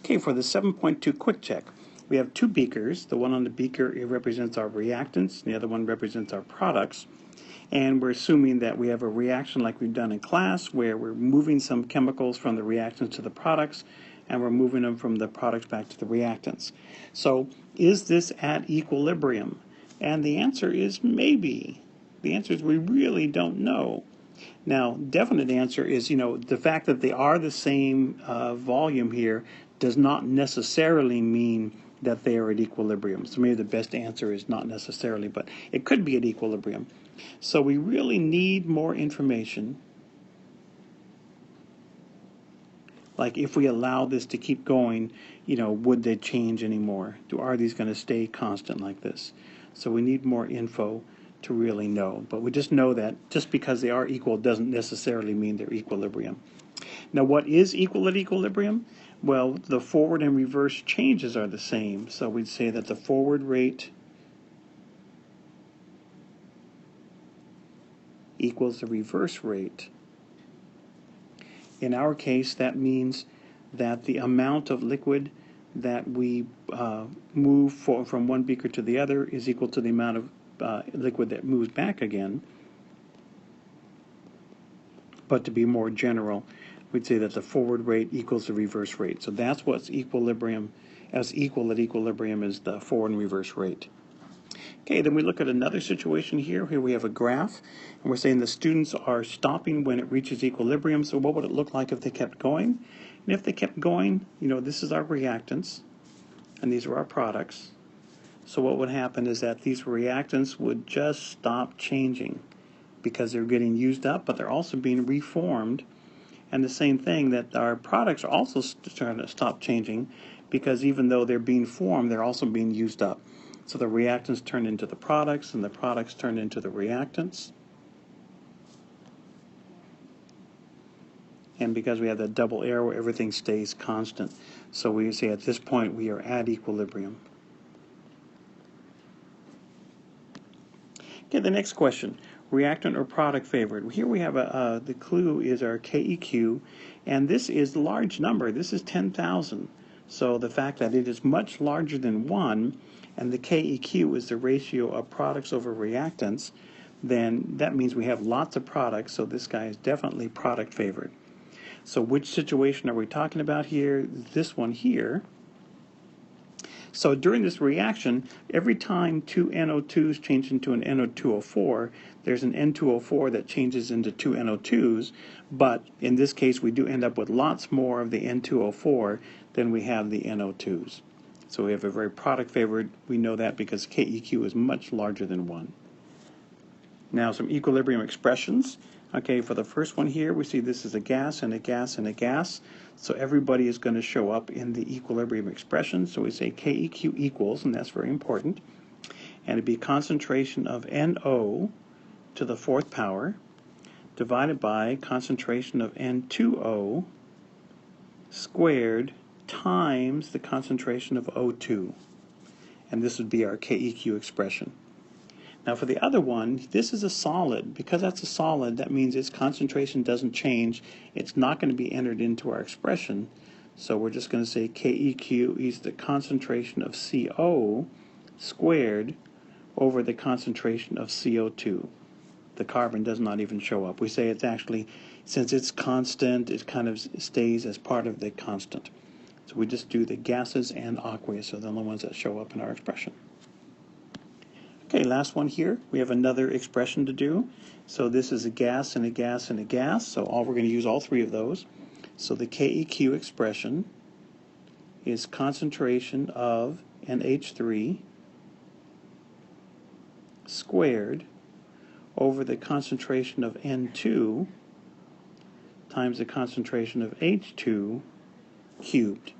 Okay, for the 7.2 quick check, we have two beakers. The one on the beaker, it represents our reactants, and the other one represents our products. And we're assuming that we have a reaction like we've done in class, where we're moving some chemicals from the reactants to the products, and we're moving them from the products back to the reactants. So is this at equilibrium? And the answer is maybe. The answer is we really don't know. Now, definite answer is, the fact that they are the same volume here does not necessarily mean that they are at equilibrium. So maybe the best answer is not necessarily, but it could be at equilibrium. So we really need more information. Like if we allow this to keep going, would they change anymore? Are these going to stay constant like this? So we need more info to really know. But we just know that just because they are equal doesn't necessarily mean they're equilibrium. Now, what is equal at equilibrium? Well, the forward and reverse changes are the same. So we'd say that the forward rate equals the reverse rate. In our case, that means that the amount of liquid that we move from one beaker to the other is equal to the amount of liquid that moves back again. But to be more general, we'd say that the forward rate equals the reverse rate. So that's what's equilibrium, as equal at equilibrium as the forward and reverse rate. Okay, then we look at another situation here. Here we have a graph, and we're saying the students are stopping when it reaches equilibrium. So what would it look like if they kept going? And if they kept going, this is our reactants, and these are our products. So what would happen is that these reactants would just stop changing because they're getting used up, but they're also being reformed. And the same thing, that our products are also trying to stop changing because even though they're being formed, they're also being used up. So the reactants turn into the products, and the products turn into the reactants. And because we have that double arrow, everything stays constant. So we say at this point we are at equilibrium. Okay, the next question, reactant or product favored. Here we have the clue is our KEQ, and this is a large number. This is 10,000. So the fact that it is much larger than 1, and the KEQ is the ratio of products over reactants, then that means we have lots of products, so this guy is definitely product favored. So which situation are we talking about here? This one here. So during this reaction, every time two NO2s change into an NO2O4, there's an N2O4 that changes into two NO2s, but in this case we do end up with lots more of the N2O4 than we have the NO2s. So we have a very product favored. We know that because KEQ is much larger than 1. Now some equilibrium expressions. Okay, for the first one here, we see this is a gas and a gas and a gas. So everybody is going to show up in the equilibrium expression. So we say KEQ equals, and that's very important. And it'd be concentration of NO to the 4th power divided by concentration of N2O squared times the concentration of O2. And this would be our KEQ expression. Now for the other one, this is a solid. Because that's a solid, that means its concentration doesn't change. It's not going to be entered into our expression. So we're just going to say KEQ is the concentration of CO squared over the concentration of CO2. The carbon does not even show up. We say it's actually, since it's constant, it kind of stays as part of the constant. So we just do the gases and aqueous, so the only ones that show up in our expression. Okay, last one here. We have another expression to do. So this is a gas and a gas and a gas. So we're going to use all three of those. So the KEQ expression is concentration of NH3 squared over the concentration of N2 times the concentration of H2 cubed.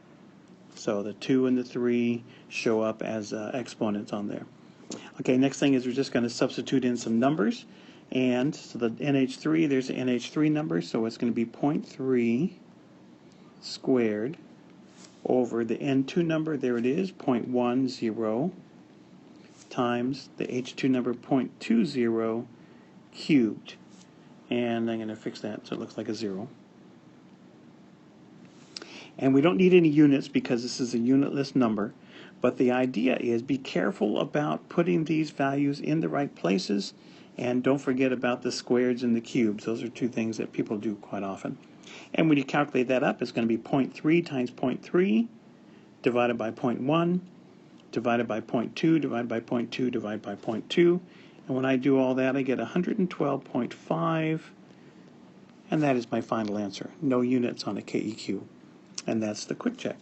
So the 2 and the 3 show up as exponents on there. Okay, next thing is we're just going to substitute in some numbers. And so the NH3, there's the NH3 number, so it's going to be 0.3 squared over the N2 number, there it is, 0.10, times the H2 number, 0.20 cubed. And I'm going to fix that so it looks like a 0. And we don't need any units because this is a unitless number. But the idea is be careful about putting these values in the right places, and don't forget about the squares and the cubes. Those are two things that people do quite often. And when you calculate that up, it's going to be 0.3 times 0.3 divided by 0.1 divided by 0.2 divided by 0.2 divided by 0.2. And when I do all that, I get 112.5, and that is my final answer. No units on a KEQ. And that's the quick check.